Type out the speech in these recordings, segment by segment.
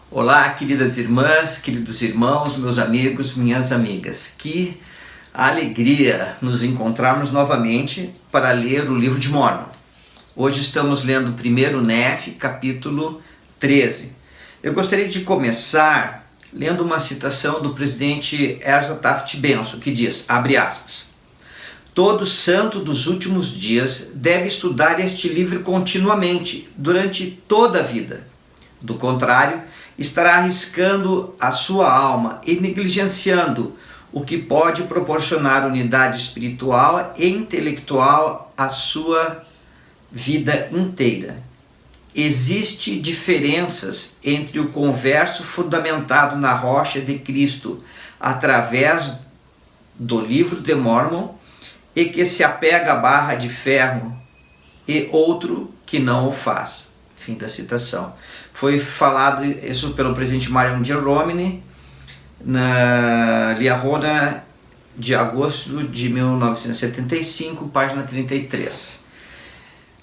Olá, queridas irmãs, queridos irmãos, meus amigos, minhas amigas. Que alegria nos encontrarmos novamente para ler o livro de Mórmon. Hoje estamos lendo o primeiro Nef, capítulo 13. Eu gostaria de começar lendo uma citação do presidente Ezra Taft Benson, que diz, abre aspas, todo santo dos últimos dias deve estudar este livro continuamente, durante toda a vida. Do contrário, estará arriscando a sua alma e negligenciando o que pode proporcionar unidade espiritual e intelectual à sua vida inteira. Existem diferenças entre o converso fundamentado na rocha de Cristo através do livro de Mórmon e que se apega à barra de ferro e outro que não o faz. Fim da citação. Foi falado isso pelo presidente Marion J. Romney na Liahona de agosto de 1975, página 33.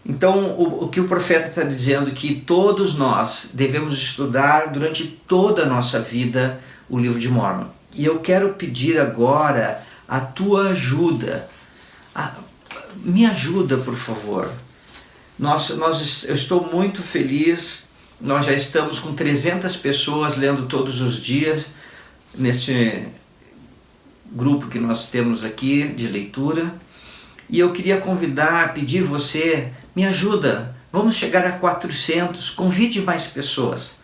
Então, o que o profeta está dizendo é que todos nós devemos estudar durante toda a nossa vida o livro de Mórmon. E eu quero pedir agora a tua ajuda. Me ajuda, por favor. Eu estou muito feliz. Nós já estamos com 300 pessoas lendo todos os dias neste grupo que nós temos aqui de leitura. E eu queria pedir você, me ajuda, vamos chegar a 400, convide mais pessoas,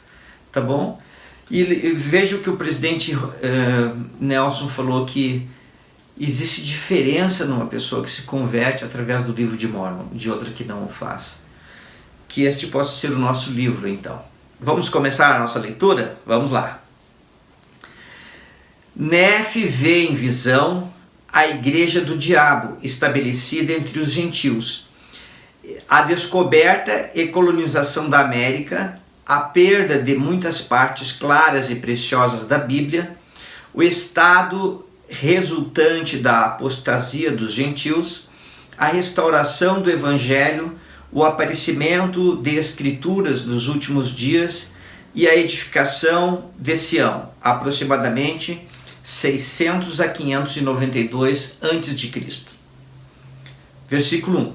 tá bom? E vejo que o presidente Nelson falou que existe diferença numa pessoa que se converte através do livro de Mórmon, de outra que não o faz. Que este possa ser o nosso livro, então. Vamos começar a nossa leitura? Vamos lá. Nef vê em visão a igreja do diabo estabelecida entre os gentios, a descoberta e colonização da América, a perda de muitas partes claras e preciosas da Bíblia, o estado resultante da apostasia dos gentios, a restauração do Evangelho, o aparecimento de escrituras nos últimos dias e a edificação de Sião, aproximadamente 600 a 592 a.C. Versículo 1.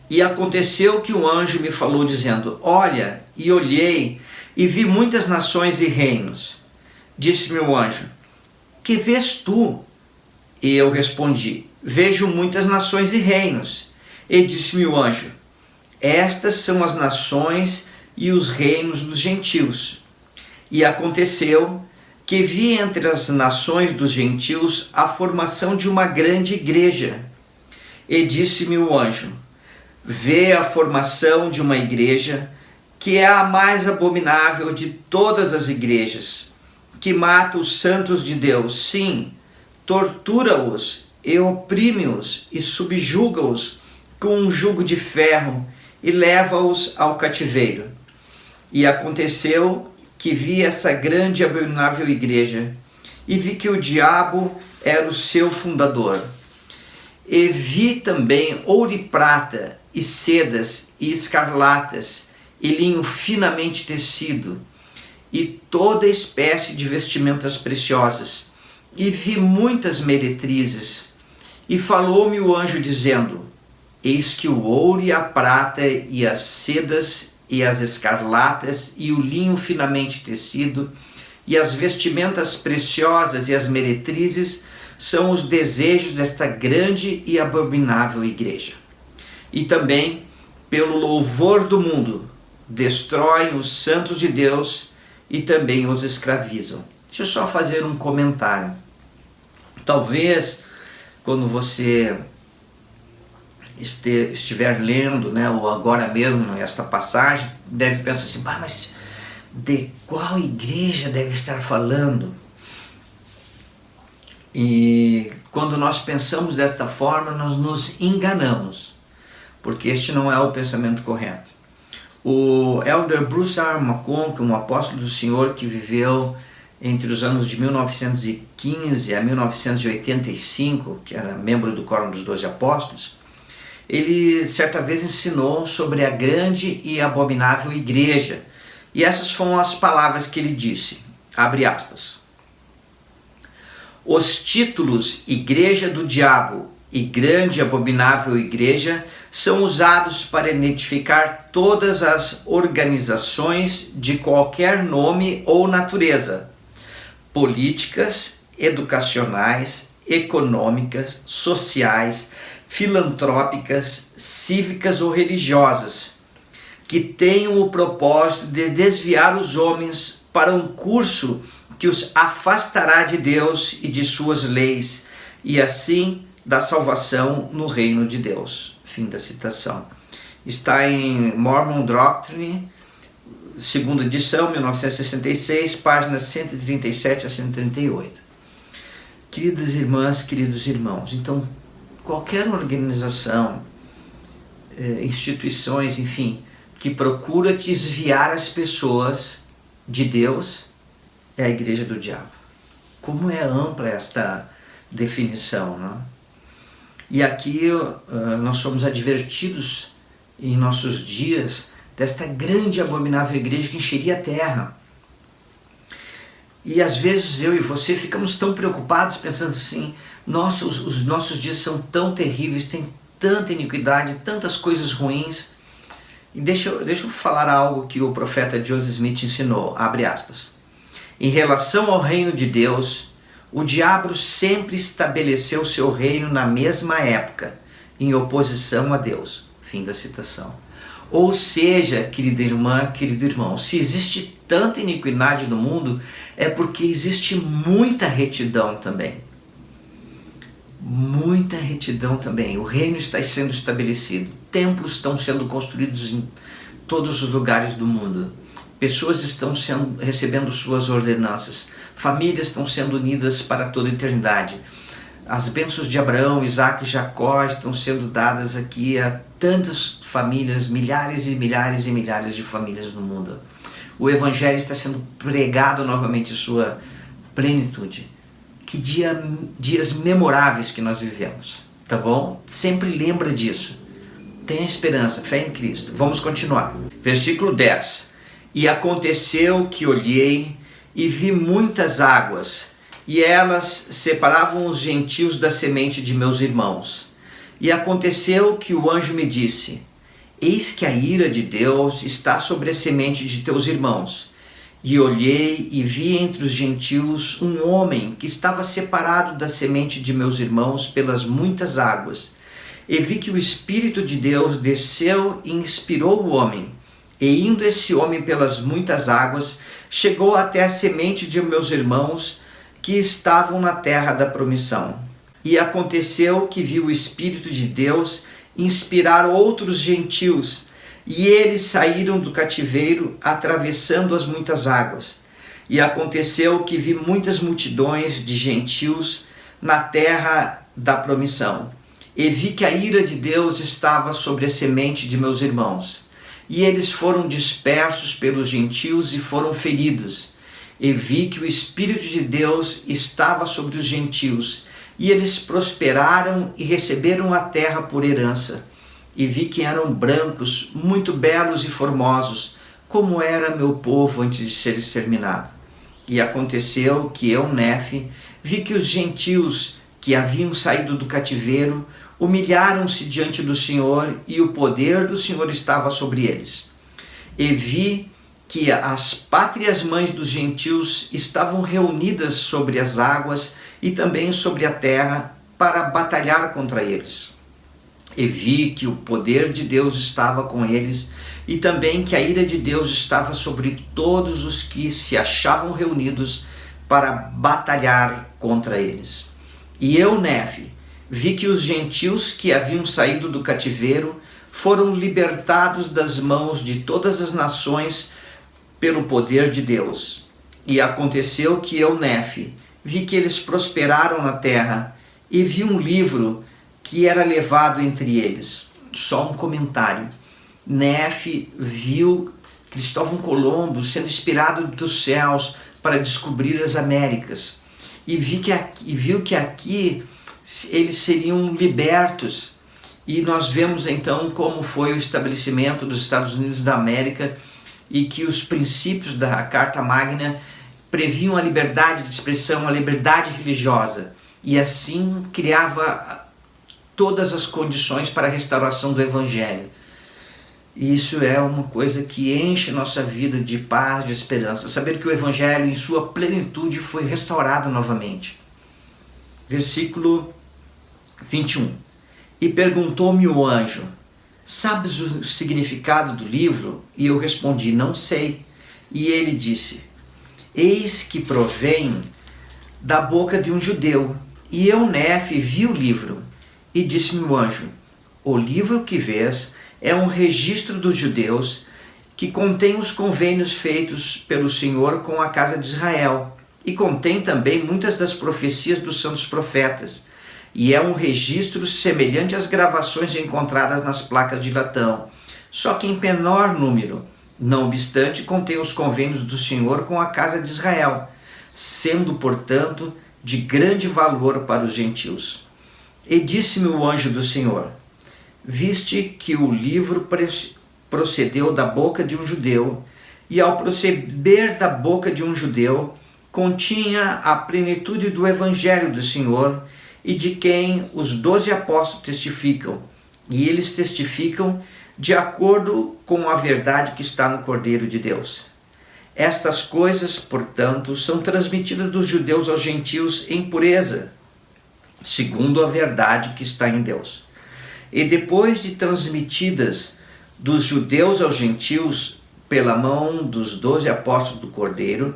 E aconteceu que um anjo me falou dizendo, olha, e olhei, e vi muitas nações e reinos. Disse-me o anjo, que vês tu? E eu respondi, vejo muitas nações e reinos. E disse-me o anjo, estas são as nações e os reinos dos gentios. E aconteceu que vi entre as nações dos gentios a formação de uma grande igreja. E disse-me o anjo, vê a formação de uma igreja que é a mais abominável de todas as igrejas, que mata os santos de Deus, sim, tortura-os e oprime-os e subjuga-os com um jugo de ferro e leva-os ao cativeiro. E aconteceu que vi essa grande e abominável igreja e vi que o diabo era o seu fundador. E vi também ouro e prata e sedas e escarlatas e linho finamente tecido e toda espécie de vestimentas preciosas. E vi muitas meretrizes. E falou-me o anjo dizendo, eis que o ouro e a prata e as sedas e as escarlatas e o linho finamente tecido e as vestimentas preciosas e as meretrizes são os desejos desta grande e abominável igreja. E também, pelo louvor do mundo, destroem os santos de Deus e também os escravizam. Deixa eu só fazer um comentário. Talvez, quando você estiver lendo, ou agora mesmo esta passagem, deve pensar assim, mas de qual igreja deve estar falando? E quando nós pensamos desta forma, nós nos enganamos, porque este não é o pensamento correto. O elder Bruce R. McConkie, um apóstolo do Senhor que viveu entre os anos de 1915 a 1985, que era membro do Quórum dos 12 Apóstolos, ele certa vez ensinou sobre a grande e abominável igreja E essas foram as palavras que ele disse, abre aspas. Os títulos Igreja do Diabo e Grande e Abominável Igreja são usados para identificar todas as organizações de qualquer nome ou natureza, políticas, educacionais, econômicas, sociais, filantrópicas, cívicas ou religiosas, que tenham o propósito de desviar os homens para um curso que os afastará de Deus e de suas leis, e assim da salvação no reino de Deus. Fim da citação. Está em Mormon Doctrine, segunda edição, 1966, páginas 137 a 138. Queridas irmãs, queridos irmãos, então qualquer organização, instituições, enfim, que procura desviar as pessoas de Deus, é a igreja do diabo. Como é ampla esta definição, não? E aqui nós somos advertidos em nossos dias desta grande e abominável igreja que encheria a terra. E às vezes eu e você ficamos tão preocupados pensando assim, nossa, os nossos dias são tão terríveis, tem tanta iniquidade, tantas coisas ruins. E deixa eu falar algo que o profeta Joseph Smith ensinou, abre aspas. Em relação ao reino de Deus, o diabo sempre estabeleceu seu reino na mesma época, em oposição a Deus. Fim da citação. Ou seja, querida irmã, querido irmão, se existe tanta iniquidade no mundo, é porque existe muita retidão também. Muita retidão também. O reino está sendo estabelecido. Templos estão sendo construídos em todos os lugares do mundo. Pessoas estão recebendo suas ordenanças. Famílias estão sendo unidas para toda a eternidade. As bênçãos de Abraão, Isaac e Jacó estão sendo dadas aqui a tantas famílias, milhares e milhares e milhares de famílias no mundo. O Evangelho está sendo pregado novamente em sua plenitude. Que dias memoráveis que nós vivemos, tá bom? Sempre lembra disso. Tenha esperança, fé em Cristo. Vamos continuar. Versículo 10. E aconteceu que olhei e vi muitas águas, e elas separavam os gentios da semente de meus irmãos. E aconteceu que o anjo me disse, eis que a ira de Deus está sobre a semente de teus irmãos. E olhei e vi entre os gentios um homem que estava separado da semente de meus irmãos pelas muitas águas. E vi que o Espírito de Deus desceu e inspirou o homem. E indo esse homem pelas muitas águas, chegou até a semente de meus irmãos que estavam na terra da promissão. E aconteceu que viu o Espírito de Deus inspirar outros gentios, e eles saíram do cativeiro, atravessando as muitas águas. E aconteceu que vi muitas multidões de gentios na terra da promissão. E vi que a ira de Deus estava sobre a semente de meus irmãos. E eles foram dispersos pelos gentios e foram feridos. E vi que o Espírito de Deus estava sobre os gentios, e eles prosperaram e receberam a terra por herança. E vi que eram brancos, muito belos e formosos, como era meu povo antes de ser exterminado. E aconteceu que eu, Nefe, vi que os gentios que haviam saído do cativeiro humilharam-se diante do Senhor, e o poder do Senhor estava sobre eles. E vi que as pátrias mães dos gentios estavam reunidas sobre as águas e também sobre a terra para batalhar contra eles. E vi que o poder de Deus estava com eles, e também que a ira de Deus estava sobre todos os que se achavam reunidos para batalhar contra eles. E eu, Nefe, vi que os gentios que haviam saído do cativeiro foram libertados das mãos de todas as nações pelo poder de Deus. E aconteceu que eu, Nefe, vi que eles prosperaram na terra, e vi um livro que era levado entre eles. Só um comentário. Nefe viu Cristóvão Colombo sendo inspirado dos céus para descobrir as Américas. E viu que aqui eles seriam libertos. E nós vemos então como foi o estabelecimento dos Estados Unidos da América e que os princípios da Carta Magna previam a liberdade de expressão, a liberdade religiosa, e assim criava todas as condições para a restauração do Evangelho. E isso é uma coisa que enche nossa vida de paz, de esperança, saber que o Evangelho em sua plenitude foi restaurado novamente. Versículo 21. E perguntou-me o anjo: sabes o significado do livro? E eu respondi: não sei. E ele disse: eis que provém da boca de um judeu. E eu, Nefe, vi o livro. E disse-me o anjo: o livro que vês é um registro dos judeus que contém os convênios feitos pelo Senhor com a casa de Israel, e contém também muitas das profecias dos santos profetas, e é um registro semelhante às gravações encontradas nas placas de latão, só que em menor número. Não obstante, contém os convênios do Senhor com a casa de Israel, sendo, portanto, de grande valor para os gentios. E disse-me o anjo do Senhor: viste que o livro procedeu da boca de um judeu, e ao proceder da boca de um judeu, continha a plenitude do Evangelho do Senhor, e de quem os 12 apóstolos testificam, e eles testificam de acordo com a verdade que está no Cordeiro de Deus. Estas coisas, portanto, são transmitidas dos judeus aos gentios em pureza, segundo a verdade que está em Deus. E depois de transmitidas dos judeus aos gentios pela mão dos 12 apóstolos do Cordeiro,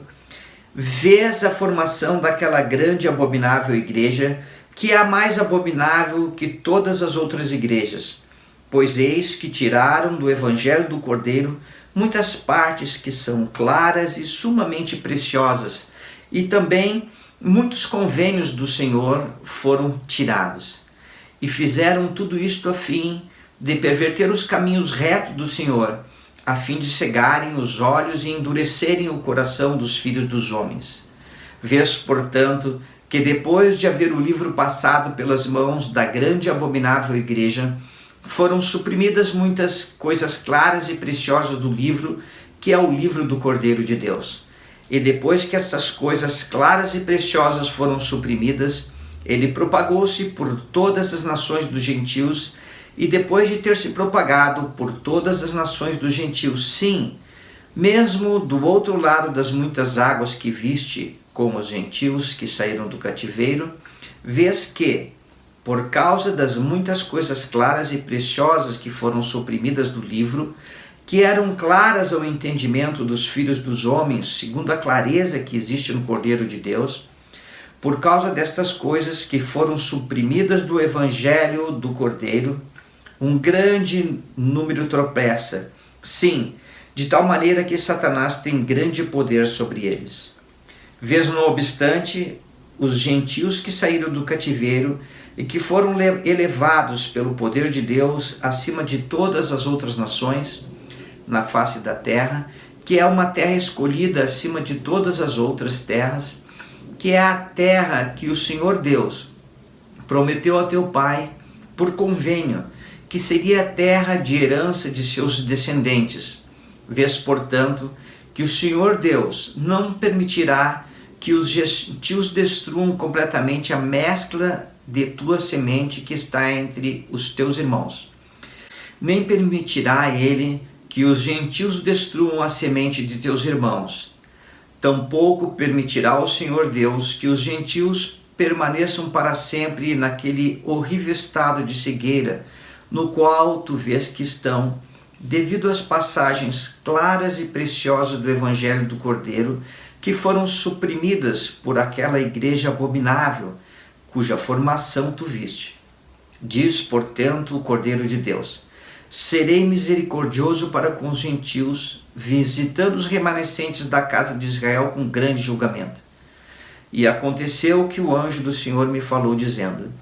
vês a formação daquela grande e abominável igreja, que é a mais abominável que todas as outras igrejas, pois eis que tiraram do Evangelho do Cordeiro muitas partes que são claras e sumamente preciosas, e também muitos convênios do Senhor foram tirados. E fizeram tudo isto a fim de perverter os caminhos retos do Senhor, a fim de cegarem os olhos e endurecerem o coração dos filhos dos homens. Vês, portanto, que depois de haver o livro passado pelas mãos da grande e abominável igreja, foram suprimidas muitas coisas claras e preciosas do livro, que é o livro do Cordeiro de Deus. E depois que essas coisas claras e preciosas foram suprimidas, ele propagou-se por todas as nações dos gentios, e depois de ter se propagado por todas as nações dos gentios, sim, mesmo do outro lado das muitas águas que viste, como os gentios que saíram do cativeiro, vês que, por causa das muitas coisas claras e preciosas que foram suprimidas do livro, que eram claras ao entendimento dos filhos dos homens, segundo a clareza que existe no Cordeiro de Deus, por causa destas coisas que foram suprimidas do Evangelho do Cordeiro, um grande número tropeça, sim, de tal maneira que Satanás tem grande poder sobre eles. Vês, não obstante, os gentios que saíram do cativeiro e que foram elevados pelo poder de Deus acima de todas as outras nações na face da terra, que é uma terra escolhida acima de todas as outras terras, que é a terra que o Senhor Deus prometeu a teu pai por convênio, que seria a terra de herança de seus descendentes. Vês, portanto, que o Senhor Deus não permitirá que os gentios destruam completamente a mescla de tua semente que está entre os teus irmãos. Nem permitirá ele que os gentios destruam a semente de teus irmãos. Tampouco permitirá o Senhor Deus que os gentios permaneçam para sempre naquele horrível estado de cegueira, no qual tu vês que estão, devido às passagens claras e preciosas do Evangelho do Cordeiro, que foram suprimidas por aquela igreja abominável, cuja formação tu viste. Diz, portanto, o Cordeiro de Deus: serei misericordioso para com os gentios, visitando os remanescentes da casa de Israel com grande julgamento. E aconteceu que o anjo do Senhor me falou, dizendo: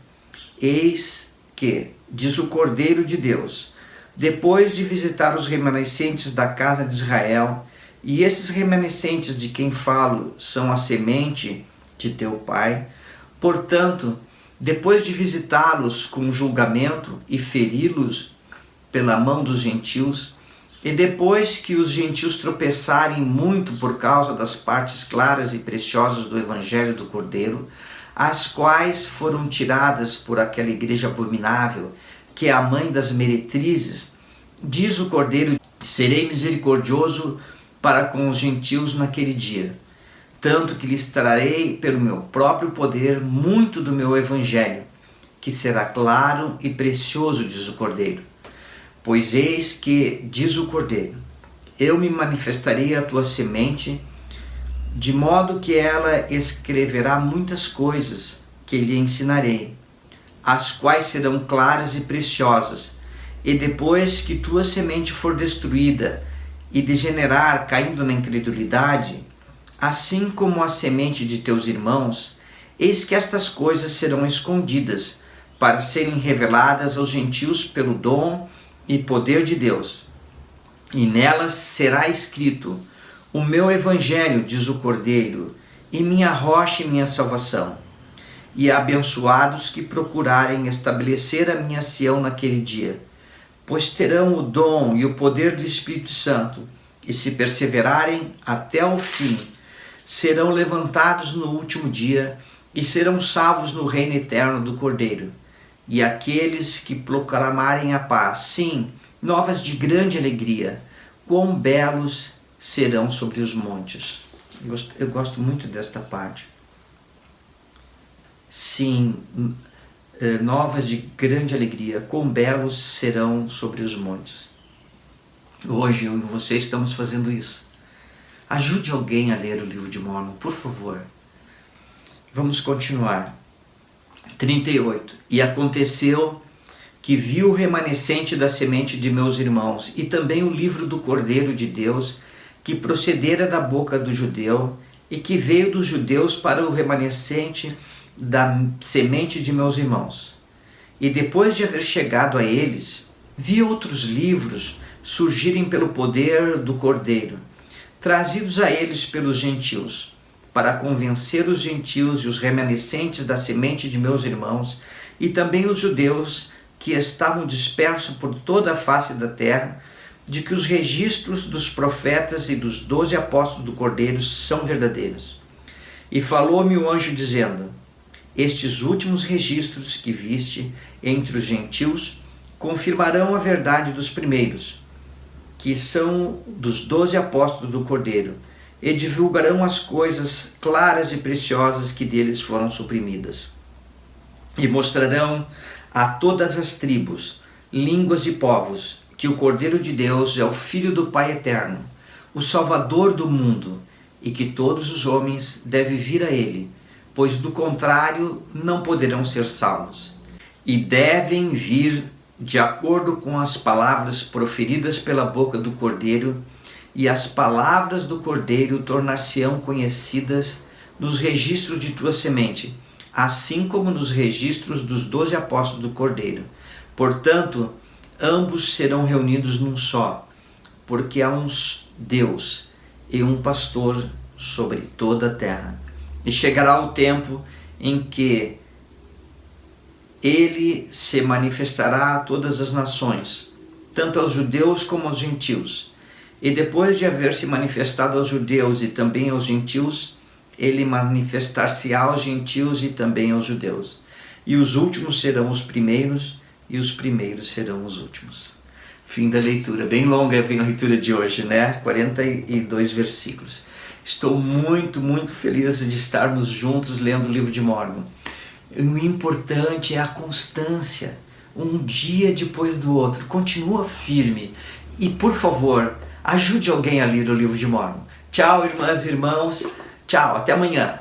eis que, diz o Cordeiro de Deus, depois de visitar os remanescentes da casa de Israel, e esses remanescentes de quem falo são a semente de teu pai, portanto, depois de visitá-los com julgamento e feri-los pela mão dos gentios, E depois que os gentios tropeçarem muito por causa das partes claras e preciosas do Evangelho do Cordeiro, as quais foram tiradas por aquela igreja abominável, que é a mãe das meretrizes, diz o Cordeiro: serei misericordioso para com os gentios naquele dia, tanto que lhes trarei pelo meu próprio poder muito do meu Evangelho, que será claro e precioso, diz o Cordeiro. Pois eis que, diz o Cordeiro, eu me manifestarei à tua semente, de modo que ela escreverá muitas coisas que lhe ensinarei, as quais serão claras e preciosas. E depois que tua semente for destruída e degenerar, caindo na incredulidade, assim como a semente de teus irmãos, eis que estas coisas serão escondidas, para serem reveladas aos gentios pelo dom e poder de Deus. E nelas será escrito: o meu Evangelho, diz o Cordeiro, e minha rocha e minha salvação. E abençoados que procurarem estabelecer a minha Sião naquele dia, pois terão o dom e o poder do Espírito Santo, e se perseverarem até o fim, serão levantados no último dia e serão salvos no reino eterno do Cordeiro. E aqueles que proclamarem a paz, sim, novas de grande alegria, quão belos serão sobre os montes. Eu gosto muito desta parte. Sim, novas de grande alegria, quão belos serão sobre os montes. Hoje eu e você estamos fazendo isso. Ajude alguém a ler o livro de Mórmon, por favor. Vamos continuar. 38. E aconteceu que vi o remanescente da semente de meus irmãos, e também o livro do Cordeiro de Deus, que procedera da boca do judeu, e que veio dos judeus para o remanescente da semente de meus irmãos. E depois de haver chegado a eles, vi outros livros surgirem pelo poder do Cordeiro, trazidos a eles pelos gentios, para convencer os gentios e os remanescentes da semente de meus irmãos, e também os judeus que estavam dispersos por toda a face da terra, de que os registros dos profetas e dos 12 apóstolos do Cordeiro são verdadeiros. E falou-me o anjo dizendo: estes últimos registros que viste entre os gentios confirmarão a verdade dos primeiros, que são dos 12 apóstolos do Cordeiro, e divulgarão as coisas claras e preciosas que deles foram suprimidas. E mostrarão a todas as tribos, línguas e povos, que o Cordeiro de Deus é o Filho do Pai eterno, o Salvador do mundo, e que todos os homens devem vir a ele, pois do contrário não poderão ser salvos. E devem vir de acordo com as palavras proferidas pela boca do Cordeiro, e as palavras do Cordeiro tornar-se-ão conhecidas nos registros de tua semente, assim como nos registros dos 12 apóstolos do Cordeiro. Portanto, ambos serão reunidos num só, porque há um Deus e um pastor sobre toda a terra. E chegará o tempo em que ele se manifestará a todas as nações, tanto aos judeus como aos gentios. E depois de haver se manifestado aos judeus e também aos gentios, ele manifestar-se-á aos gentios e também aos judeus. E os últimos serão os primeiros, e os primeiros serão os últimos. Fim da leitura. Bem longa a leitura de hoje, né? 42 versículos. Estou muito, muito feliz de estarmos juntos lendo o livro de Mórmon. O importante é a constância, um dia depois do outro. Continua firme e, por favor, ajude alguém a ler o livro de Mórmon. Tchau, irmãs e irmãos. Tchau, até amanhã.